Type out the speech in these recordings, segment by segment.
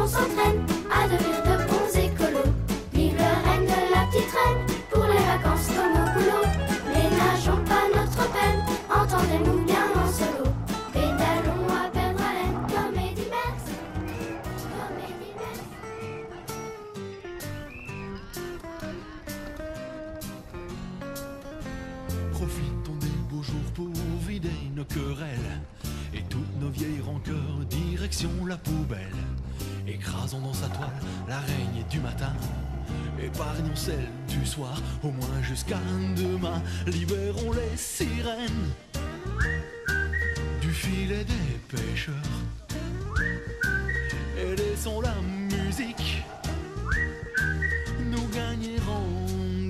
qu'on s'entraîne à devenir de bons écolos. Vive le règne de la petite reine, pour les vacances comme au boulot. Ménageons pas notre peine, entendez-nous bien en solo. Pédalons à perdre haleine, comédie berce, comédie berce. Profitons des beaux jours pour vider nos querelles et toutes nos vieilles rancœurs, direction la poubelle. Écrasons dans sa toile l'araignée du matin, épargnons celle du soir, au moins jusqu'à demain. Libérons les sirènes du filet des pêcheurs et laissons la musique nous gagner en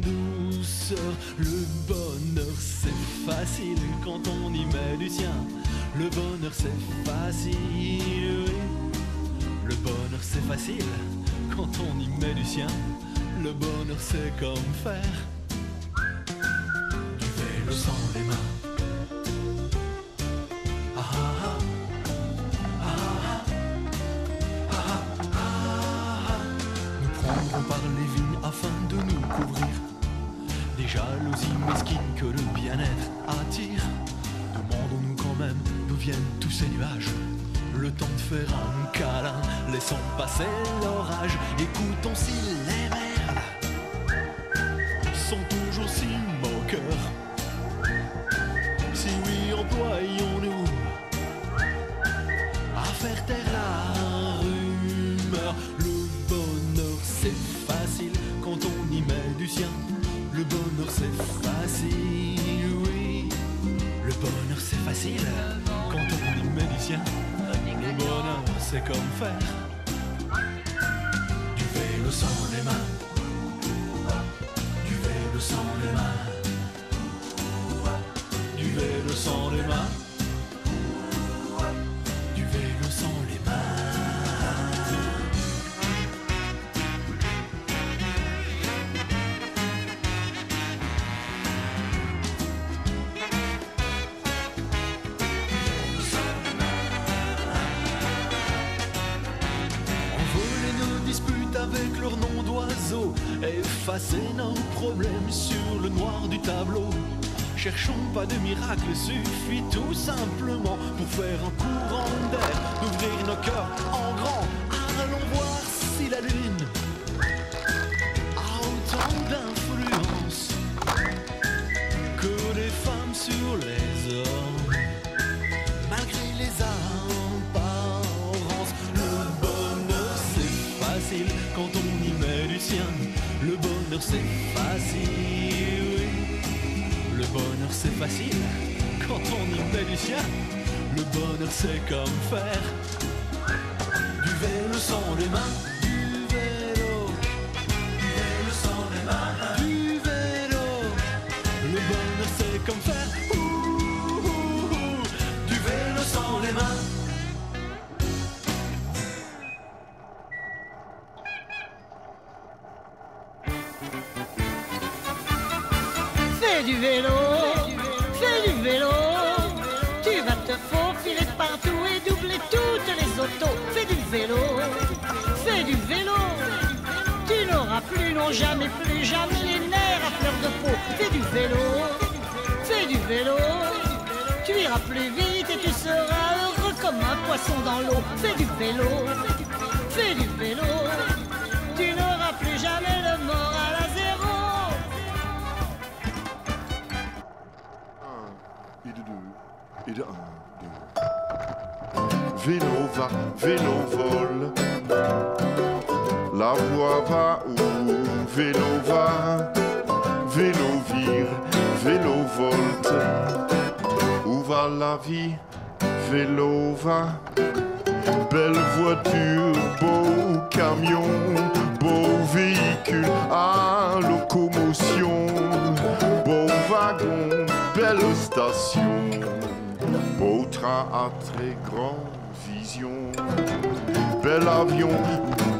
douceur. Le bonheur c'est facile quand on y met du sien. Le bonheur c'est facile, oui. Le bonheur c'est facile quand on y met du sien. Le bonheur c'est comme faire du vélo sans les mains. Ah ah ah. Ah ah ah. Ah. Nous prendrons par les vignes afin de nous couvrir des jalousies mesquines que le bien-être attire. Demandons-nous quand même d'où viennent tous ces nuages. Le temps de faire un câlin, laissons passer l'orage. Écoutons si les merdes sont toujours si moqueurs. Si oui, employons-nous à faire taire la rumeur. Le bonheur c'est facile quand on y met du sien. Le bonheur c'est facile, oui. Le bonheur c'est facile quand on y met du sien. Le bonheur c'est comme faire du vélo sans les mains. Du vélo sans les mains. Du vélo sans les mains. Du vélo sans les mains. Avec leur nom d'oiseau, effacer nos problèmes sur le noir du tableau. Cherchons pas de miracle, suffit tout simplement pour faire un courant d'air, d'ouvrir nos cœurs en grand. Allons voir si la lune a autant d'influence que les femmes sur les hommes, malgré les apparences. Le bonheur c'est facile quand on y met du sien. Le bonheur c'est facile, oui. Le bonheur c'est facile quand on y met du sien. Le bonheur c'est comme faire du vélo sans les mains. Du vélo, du vélo sans les mains. Du vélo, le bonheur c'est comme faire du vélo sans les mains. Fais du vélo, fais du vélo. Tu vas te faufiler partout et doubler toutes les autos. Fais du vélo, fais du vélo. Tu n'auras plus, non jamais, plus jamais les nerfs à fleur de peau. Fais du vélo, fais du vélo. Tu iras plus vite et tu seras heureux comme un poisson dans l'eau. Fais du vélo, fais du vélo. Tu n'auras plus jamais le moral à zéro. Et de 1, 2. Vélo va, vélo vole. La voie va où vélo va. Vélo vire, vélo volte. Où va la vie? Vélo va. Belle voiture, beau camion, beau véhicule à locomotion, beau wagon, belle station, beau train à très grande vision, bel avion,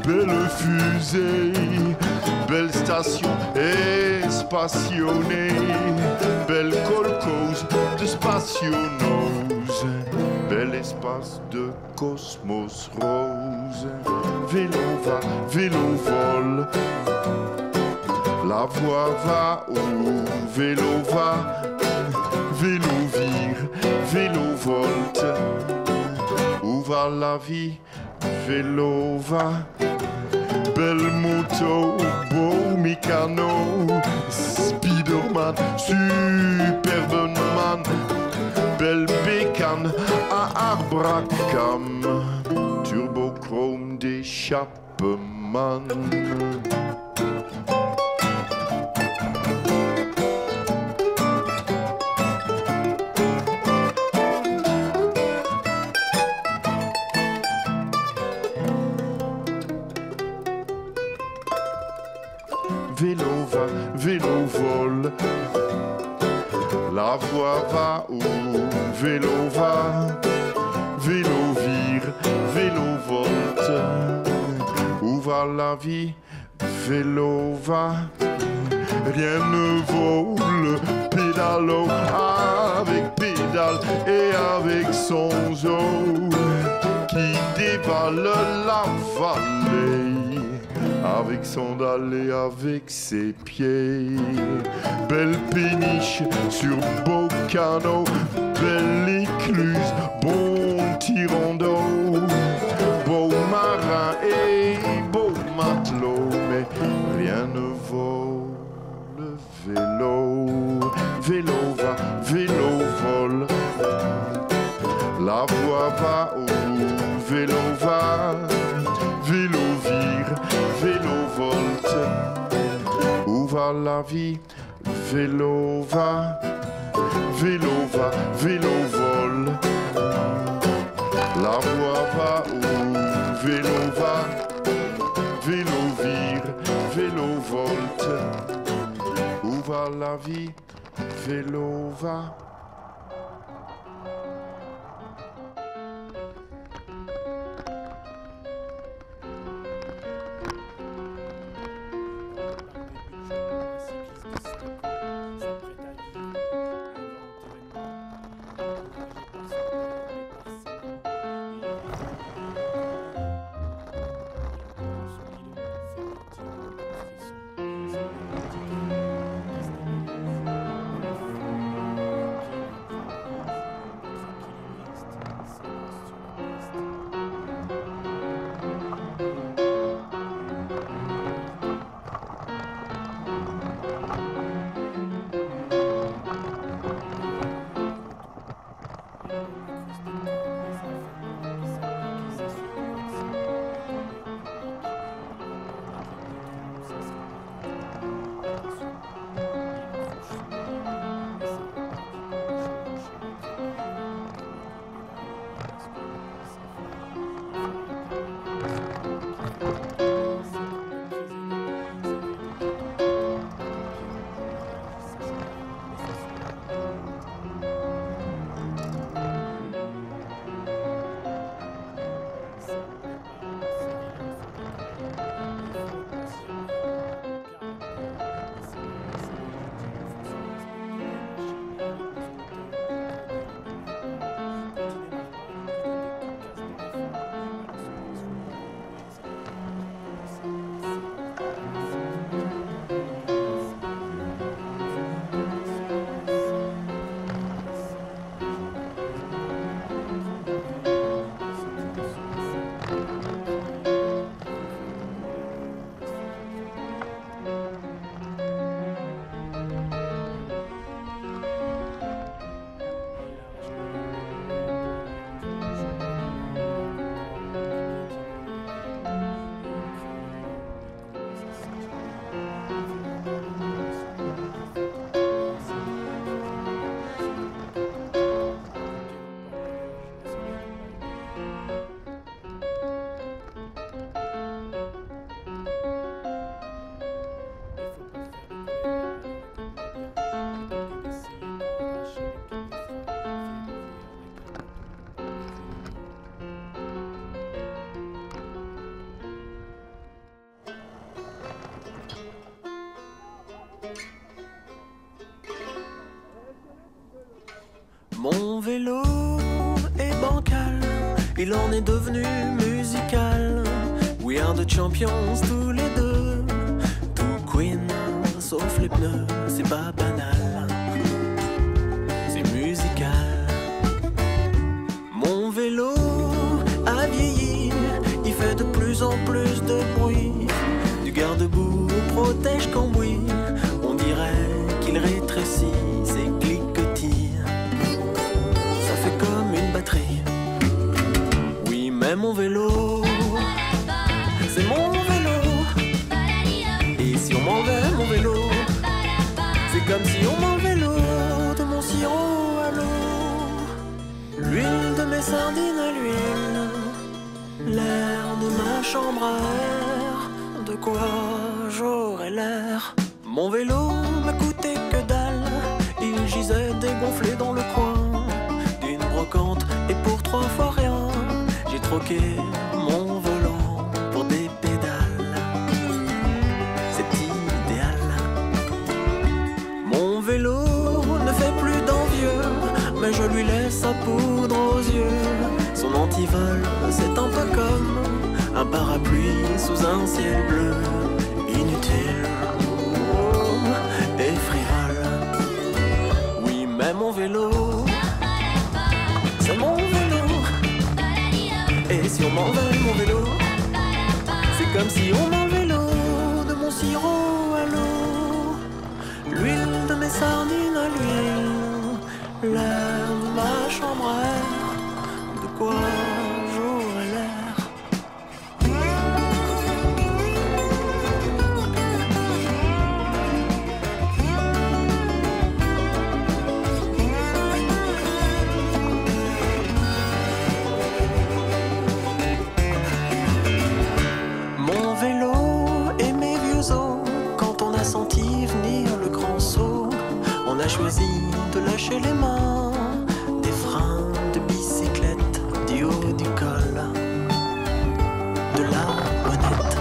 belle fusée, belle station espationnée, belle colcose de spationose, bel espace de cosmos rose. vélo va, vélo vole. La voix va où vélo va, vélo vire, vélo volte. Où va la vie, vélo va. Belle moto, beau mécano, Spiderman, Superman, belle bécane à Abracam, turbochrome d'échappeman. Vélo va, vélo vole. La voix va où vélo va. Vélo vire, vélo volte. Où va la vie? Vélo va. Rien ne vaut le pédalo avec pédale et avec son zoo qui dévale la vallée. Avec son dalle et avec ses pieds. Belle péniche sur beau canot, belle écluse, bon tirant d'eau, beau marin et beau matelot, mais rien ne vaut le vélo. Vélo va, vélo vole. La voix va où vélo va. Vélo vire, vélo volte. Où va la vie? Vélo va. Vélo va, vélo vole. La voix va où vélo va. Vélo vire, vélo volte. Où va la vie? Vélo va. Mon vélo est bancal, il en est devenu musical. Oui, Garde champions tous les deux, tout queen, sauf les pneus, c'est pas banal, c'est musical. Mon vélo a vieilli, il fait de plus en plus de bruit. Du garde-boue protège cambouis, on dirait qu'il rétrécit ses cliquetis. Ça fait comme une batterie, oui mais mon vélo, c'est mon vélo. Et si on m'enlevait mon vélo, c'est comme si on m'enlevait l'eau de mon sirop à l'eau, l'huile de mes sardines à l'huile, l'air de ma chambre à air, de quoi j'aurais l'air. Mon vélo m'a coûté que dalle, il gisait dégonflé dans le coin d'une brocante, et pour 3 fois rien, j'ai troqué mon volant pour des pédales. C'est idéal. Mon vélo ne fait plus d'envieux, mais je lui laisse sa poudre aux yeux. Son antivol, c'est un peu comme un parapluie sous un ciel bleu. Inutile, oh, et frivole. Oui, mais mon vélo, c'est mon vélo. Et si on m'enlevait mon vélo, c'est comme si on m'enlevait l'eau de mon sirop à l'eau, l'huile de mes sardines à l'huile, l'air de ma chambre à air, de quoi j'aurais l'air. Choisi de lâcher les mains des freins de bicyclette du haut du col, de la bonnette.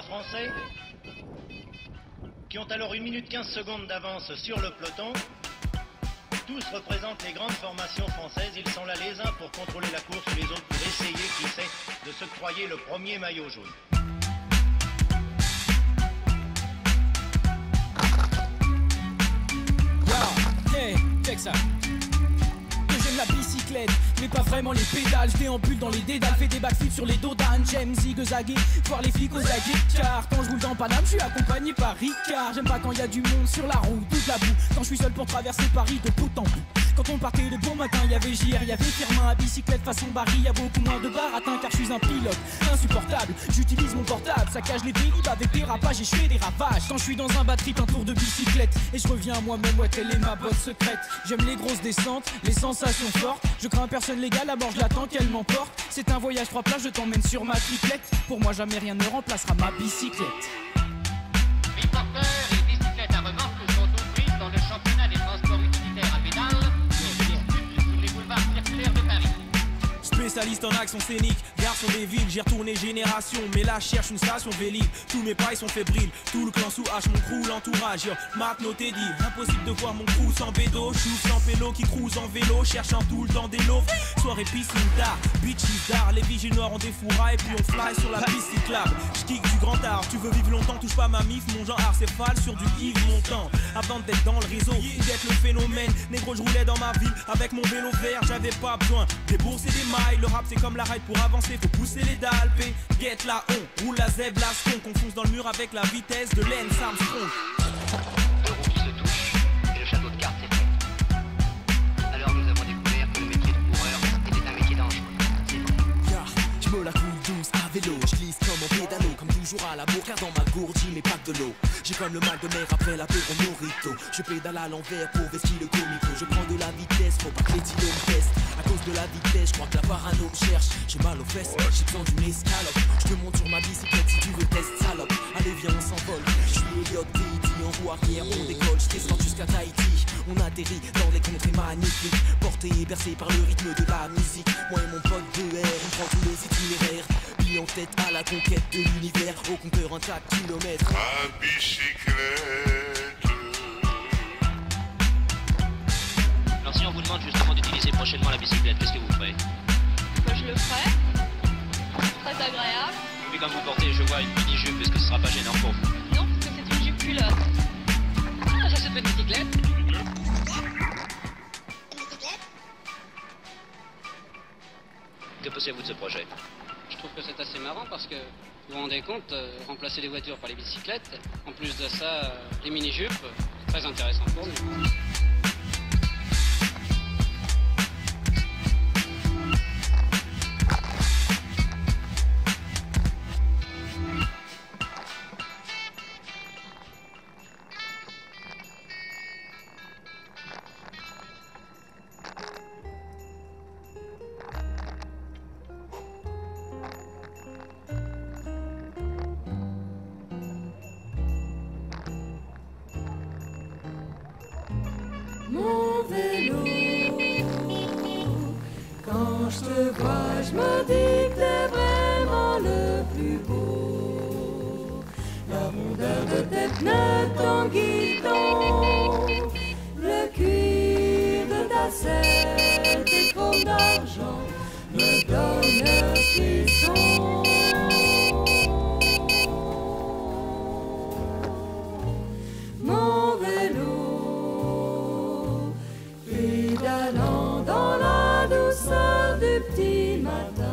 Français qui ont alors 1 minute 15 secondes d'avance sur le peloton. Tous représentent les grandes formations françaises. Ils sont là les uns pour contrôler la course, les autres pour essayer, qui sait, de s'octroyer le premier maillot jaune. Yo, hey, check ça. la bicyclette, mais pas vraiment les pédales. Je déambule dans les dédales, fais des backflips sur les dos d'âne. J'aime zigzaguer, voir les flics aux aguets. Car quand je roule dans Paname, je suis accompagné par Ricard. J'aime pas quand y a du monde sur la route, toute la boue. Quand je suis seul pour traverser Paris de bout en bout. Quand on partait de bon matin, y avait JR, y avait Firmin à bicyclette façon Barry. Y a beaucoup moins de baratin car je suis un pilote insupportable. J'utilise mon portable, ça cache les délibes avec des rapages et je fais des ravages. Quand je suis dans un bad trip, un tour de bicyclette et je reviens à moi-même, ouais telle est ma botte secrète. J'aime les grosses descentes, les sensations fortes. Je crains personne légal, la mort je l'attends qu'elle m'emporte. C'est un voyage 3 places, je t'emmène sur ma triplette. Pour moi jamais rien ne remplacera ma bicyclette. Biporteurs et bicyclettes à remorque sont ouvriers dans le championnat des transports utilitaires à pédales qui se disputent sur les boulevards circulaires de Paris. Spécialiste en action scénique, garçon des villes, j'ai retourné génération. Mais là je cherche une station vélib, tous mes pailles sont fébriles. Tout le clan sous hache, mon crew, l'entourage, yo, Martno Teddy. Impossible de voir mon crew sans bédo. Chouf sans pélo qui cruise en vélo, cherchant tout le temps des lots. Soirée piscine d'art, bitches d'art. Les vigiles noirs ont des fourras et puis on fly sur la piste cyclable. J'kick du grand art, tu veux vivre longtemps, touche pas ma mif. Mon genre arcéphale sur du Yves Montand. Avant d'être dans le réseau, d'être le phénomène. Négro je roulais dans ma ville avec mon vélo vert. J'avais pas besoin des bourses et des mailles. Le rap c'est comme la ride, pour avancer faut pousser les dalles. Get la on, roule la zèbre, la sconque. On fonce dans le mur avec la vitesse de Lance Armstrong. Deux roues qui se touchent et le château de cartes est prêt. Alors nous avons découvert que le métier de coureur était un métier dangereux. C'est vrai. Car je me la coule douce à vélo, je glisse comme en pédalo, comme toujours à la bourre, dans ma gourdie mes packs de l'eau. J'ai comme le mal de mer après l'apéro Morito. Je pédale à l'envers pour vestir le comico. Je prends de la vitesse, faut pas que les stylos me testent. À cause de la vitesse, je crois que la parano me cherche. J'ai mal aux fesses, j'ai besoin d'une escalope. Je te monte sur ma bicyclette si tu veux test salope. Allez viens on s'envole, je suis Elliot T.I.D. En roue arrière on décolle, je t'escorte jusqu'à Tahiti. On atterrit dans les contrées magnifiques, porté et bercé par le rythme de la musique. Moi et mon pote de R, on prend tous les itinéraires. Puis en tête à la conquête de l'univers, au compteur un tas de kilomètres. À bicyclette. Alors si on vous demande justement d'utiliser prochainement la bicyclette, qu'est-ce que vous ferez? Je le ferai. Très agréable. Et puis quand vous portez, je vois une mini-jupe, est-ce que ce sera pas gênant pour vous? Non, parce que c'est une jupe culotte. Ah, j'achète une bicyclette. Que pensez-vous de ce projet? Je trouve que c'est assez marrant parce que, vous vous rendez compte, remplacer les voitures par les bicyclettes, en plus de ça, les mini-jupes, très intéressant pour nous. Mon vélo, quand je te vois, je me dis que t'es vraiment le plus beau. La rondeur de tes pneus, ton guidon, le cuir de ta selle, tes chromes d'argent me donnent le frisson. Mon vélo, pédalant dans la douceur du petit matin,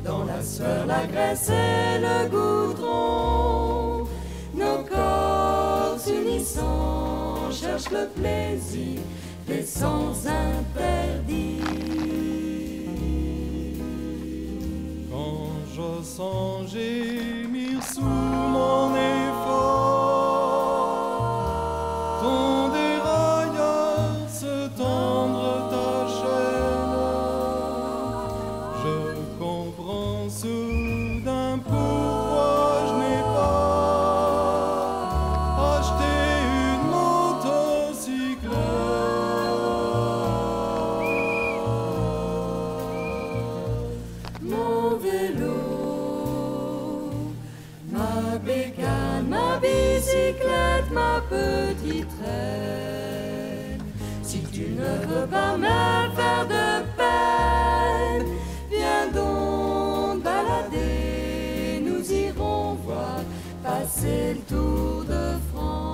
dans la sueur, la graisse et le goudron, nos corps s'unissant cherchent le plaisir des sens interdits. Quand je sens gémir sous mon effort, ton dérailleur se tendre ta chaîne, je comprends soudain pourquoi je n'ai pas acheté une motocyclette. Mon vélo, ma bécane, ma bicyclette, ma petite reine. Si tu ne veux pas me faire de peine, viens donc balader, nous irons voir passer le Tour de France.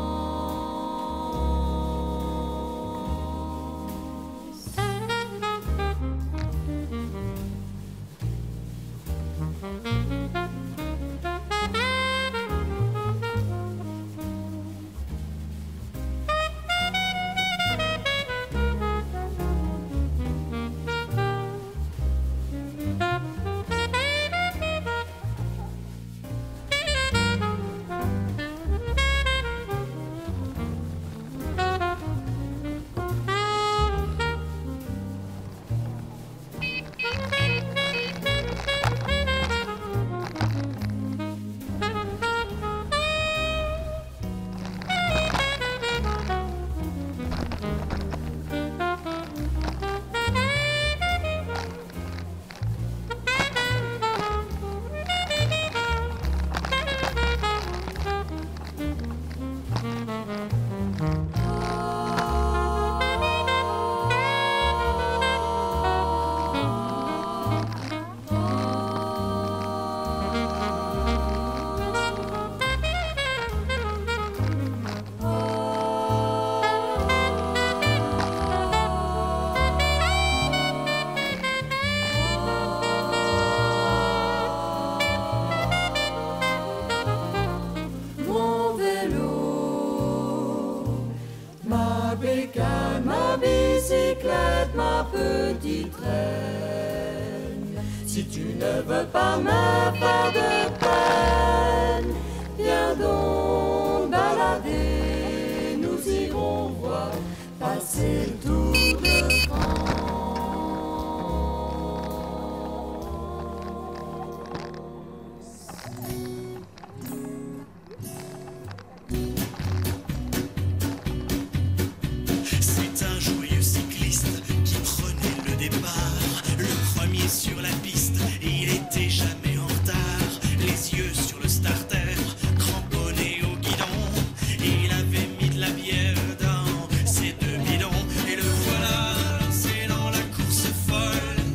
qui traîne. Si tu ne veux pas me faire de peine, viens donc balader, nous irons voir passer le Tour de France. C'est un joyeux cycliste qui prenait le départ, le premier sur la piste, il était jamais en retard, les yeux sur le starter, cramponné au guidon, il avait mis de la bière dans ses deux bidons, et le voilà lancé dans la course folle,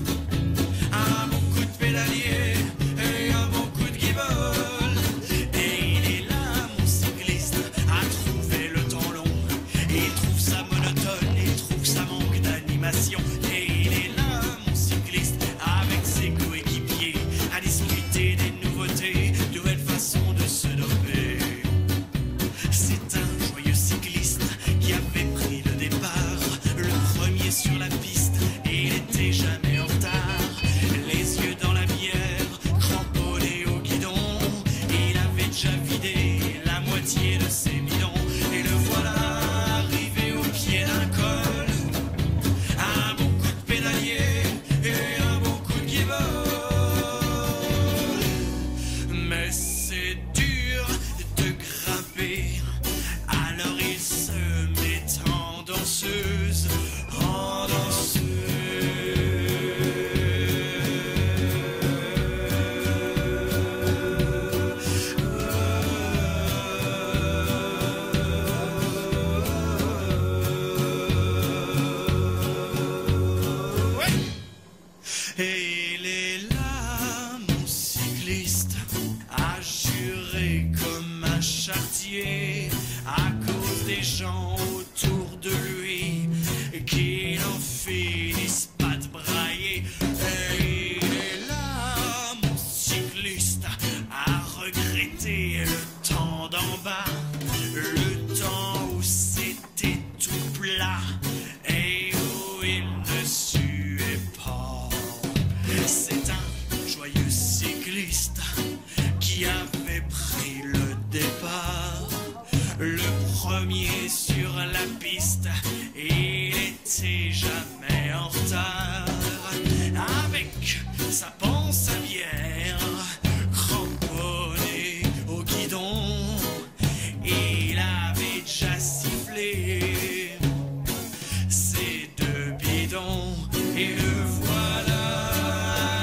un bon coup de pédalier et un bon coup de guibole, et il est là mon cycliste à trouver le temps long, il trouve ça monotone, il trouve ça manque d'animation, et il est là mon cycliste avec ses coéquipiers à discuter des nouveautés, de nouvelles façons de se doper. C'est un joyeux cycliste qui avait pris le départ, le premier sur la piste, et il était jamais en retard, les yeux dans la bière, cramponné au guidon, il avait déjà vidé la moitié de ses bidons, et le voilà arrivé au pied d'un col, un bon coup de pédalier et un bon coup de guibole. Mais c'est dur de grimper, alors il se met en danseuse, en Et il est là, mon cycliste, à jurer comme un charretier, à cause des gens autour de lui, qui n'en finissent pas de brailler. Et il est là, mon cycliste, à regretter le temps d'en bas, le temps où c'était tout plat, et où il ne suait pas. C'est un joyeux cycliste qui avait pris le départ, le premier sur la piste, et il était jamais en retard, avec sa panse à bière, cramponné au guidon, il avait déjà sifflé ses deux bidons, et le voilà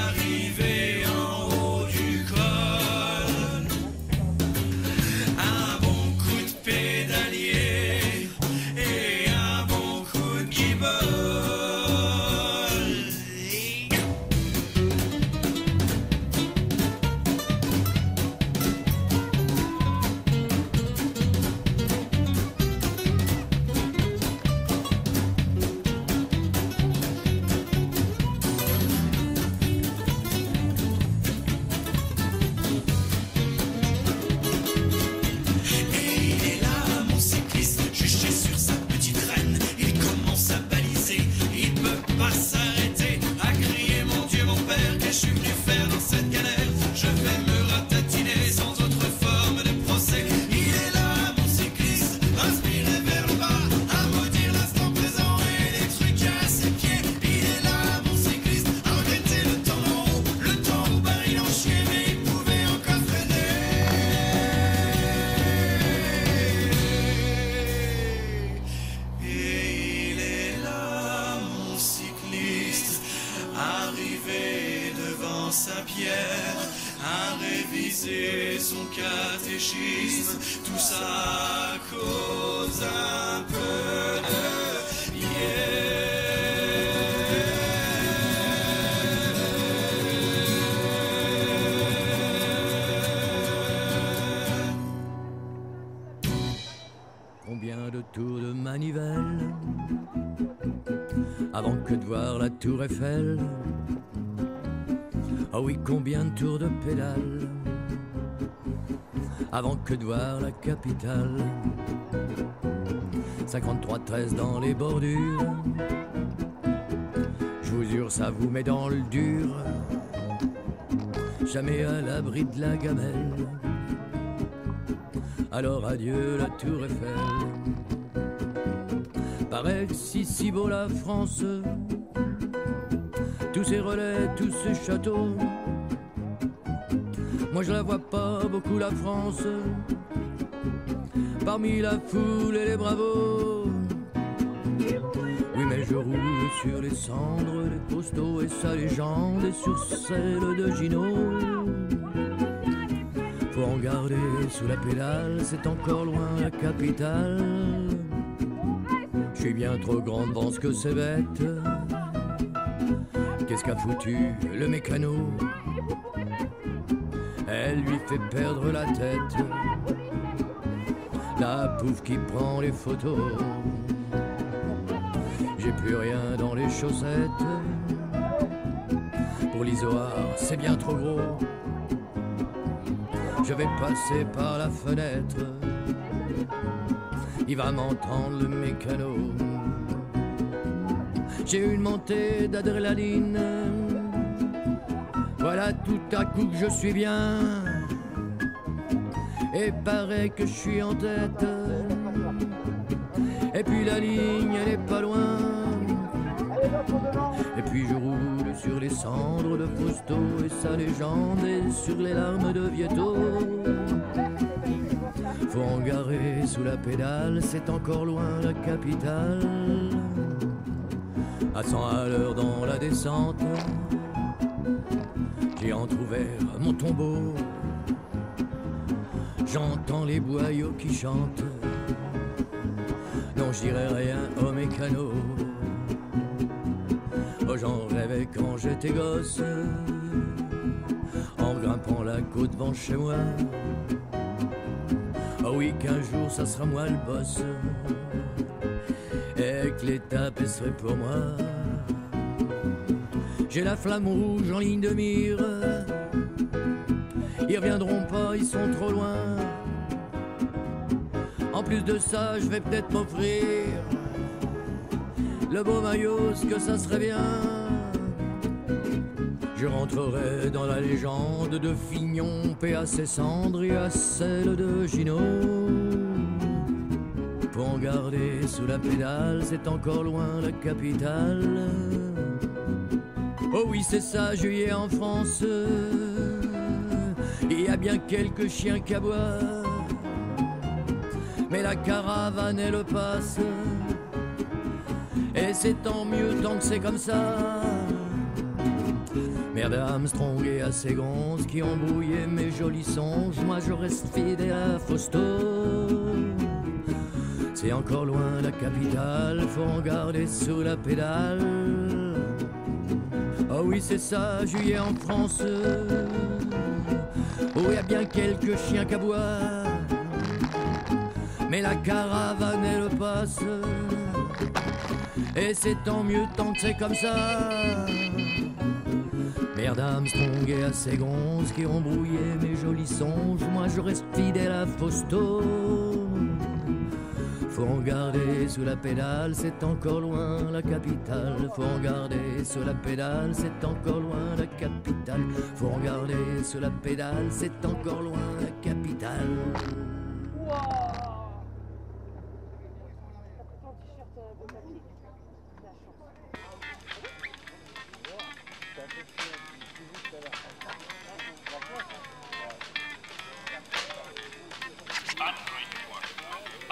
arrivé en haut du col, un bon coup de pédalier et un bon coup de guibole. Saint-Pierre a révisé son catéchisme, tout ça à cause un peu de Combien de tours de manivelle avant que de voir la tour Eiffel? Ah oui, combien de tours de pédale avant que de voir la capitale? 53-13 dans les bordures, je vous vous jure, ça vous met dans le dur. Jamais à l'abri de la gamelle. Alors adieu la tour Eiffel. Paraît que si beau la France, tous ces relais, tous ces châteaux. Moi je la vois pas beaucoup la France, parmi la foule et les bravos. Oui mais je roule sur les cendres des postaux et sa légende et sur celle de Gino. Faut en garder sous la pédale, c'est encore loin la capitale. Je suis bien trop grand devant ce que c'est bête. Qu'est-ce qu'a foutu le mécano? Elle lui fait perdre la tête. La pouffe qui prend les photos. J'ai plus rien dans les chaussettes. Pour l'isoar, c'est bien trop gros. Je vais passer par la fenêtre. Il va m'entendre le mécano. J'ai une montée d'adrénaline. Voilà tout à coup que je suis bien. Et paraît que je suis en tête. Et puis la ligne elle est pas loin. Et puis je roule sur les cendres de Fausto et sa légende et sur les larmes de Vietto. Faut en garer sous la pédale, c'est encore loin la capitale. À 100 à l'heure dans la descente, j'ai entrouvert mon tombeau. J'entends les boyaux qui chantent. Non, je dirais rien au mécano. Oh, j'en rêvais quand j'étais gosse, en grimpant la côte devant chez moi. Oh oui, qu'un jour ça sera moi le boss, et que l'étape serait pour moi. J'ai la flamme rouge en ligne de mire. Ils reviendront pas, ils sont trop loin. En plus de ça, je vais peut-être m'offrir le beau maillot, ce que ça serait bien. Je rentrerai dans la légende de Fignon, paix à ses cendres et à celle de Gino. Pour en garder sous la pédale, c'est encore loin la capitale. Oh oui, c'est ça, juillet en France. Il y a bien quelques chiens qui aboient, mais la caravane elle passe. Et c'est tant mieux tant que c'est comme ça. Merde à Armstrong et à ses gonzes qui ont brouillé mes jolis songes. Moi je reste fidèle à Fausto. C'est encore loin la capitale, faut en garder sous la pédale. Oh oui c'est ça, juillet en France. Oh y a bien quelques chiens qui aboient, mais la caravane elle passe. Et c'est tant mieux tant que c'est comme ça. Merde à Armstrong et à ses gonzes qui ont brouillé mes jolis songes. Moi je reste fidèle à Fausto. Faut en garder sous la pédale, c'est encore loin la capitale. Faut en garder sous la pédale, c'est encore loin la capitale. Faut en garder sous la pédale, c'est encore loin la capitale.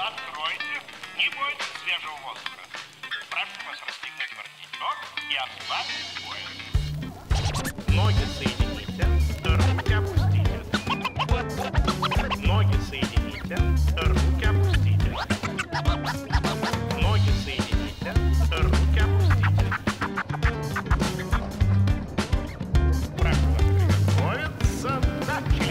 Откройте, не бойтесь свежего воздуха. Прошу вас расстегнуть воротничок и ослабить пояс. Ноги соедините, руки опустите. Ноги соедините, руки опустите. Ноги соедините, руки опустите. Прошу вас приготовиться, начали.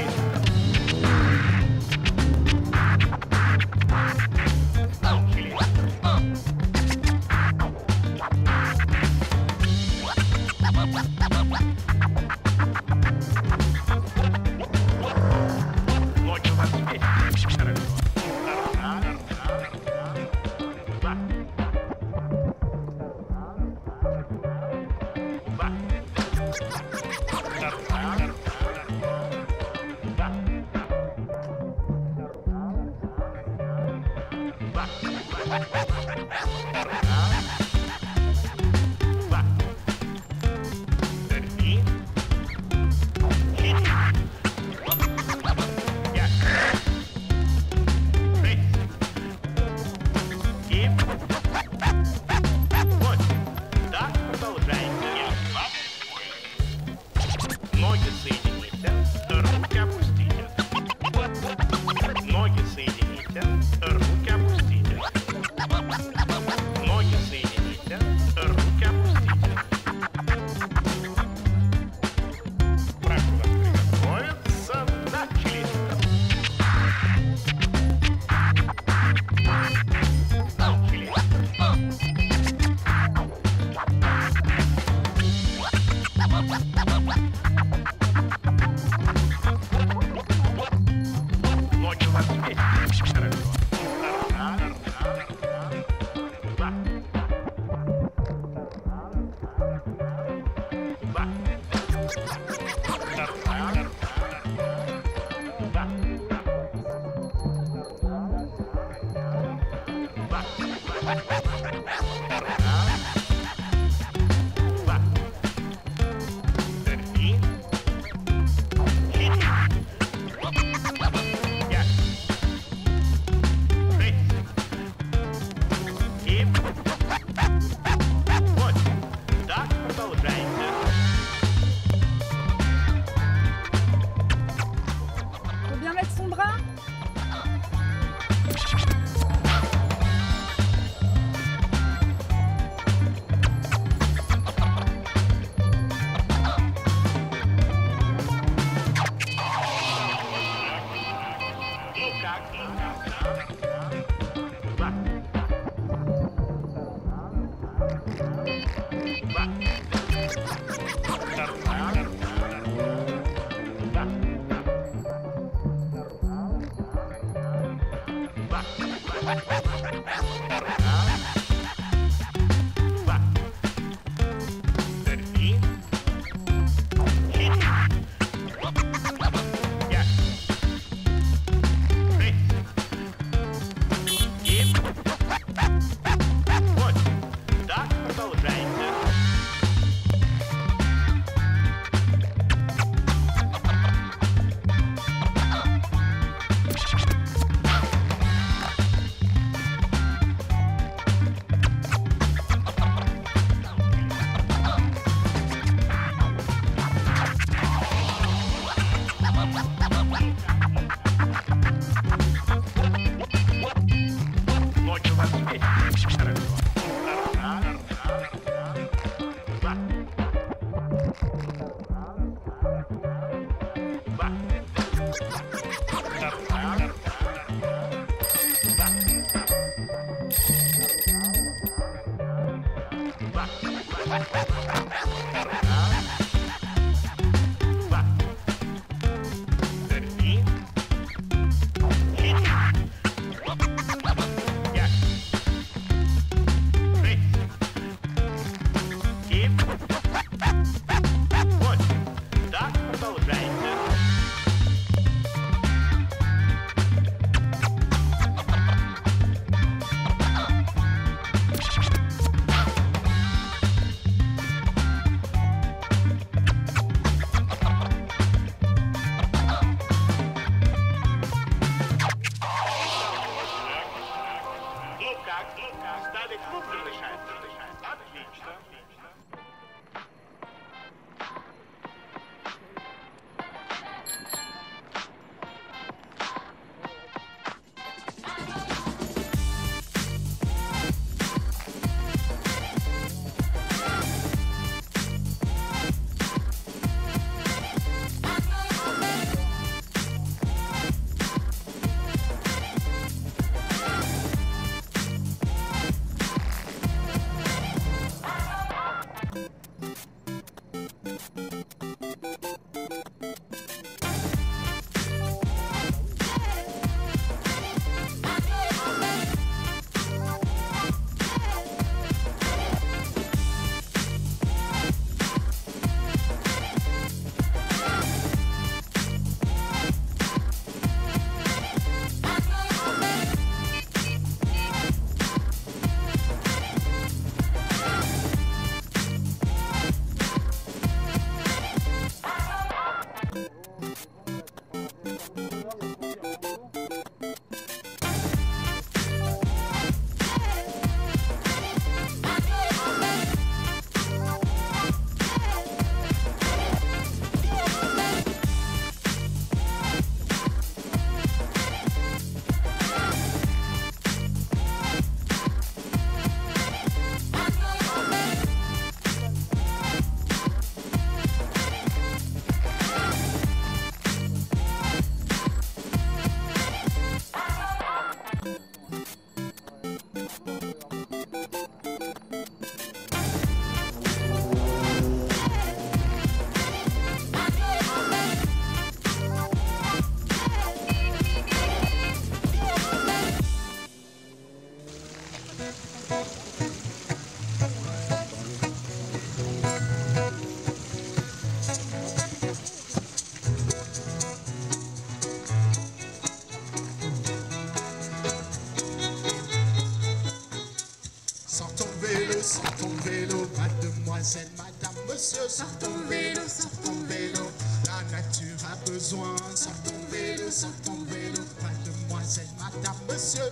Mademoiselle, madame, monsieur, sors ton vélo, sors ton vélo. La nature a besoin, sors ton vélo, sors ton vélo. Mademoiselle, madame, monsieur.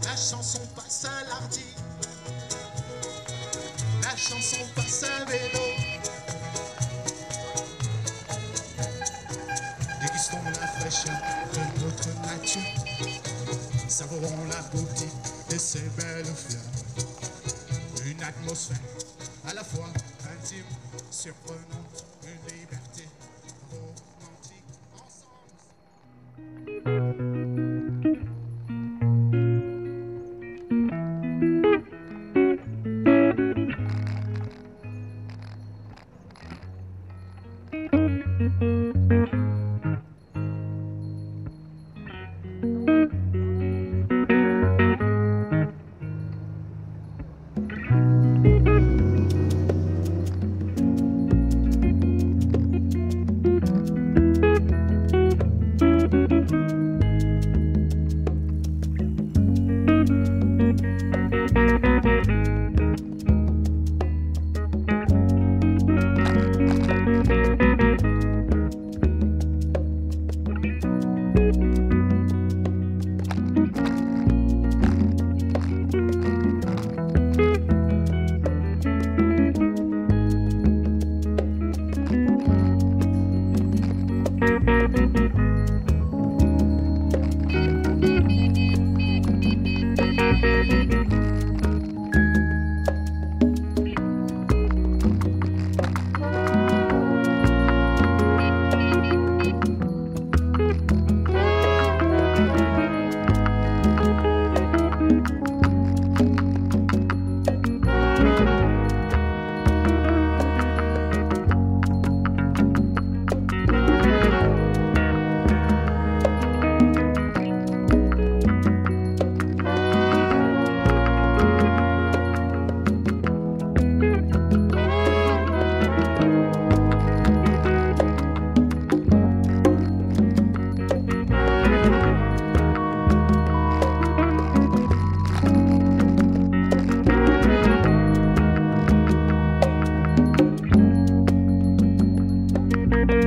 La chanson passe à l'ardi. La chanson passe à vélo. Dégustons la fraîcheur de notre nature. Savourons la beauté de ces belles fleurs. Une atmosphère à la fois intime, surprenante, une liberté romantique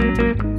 Thank you.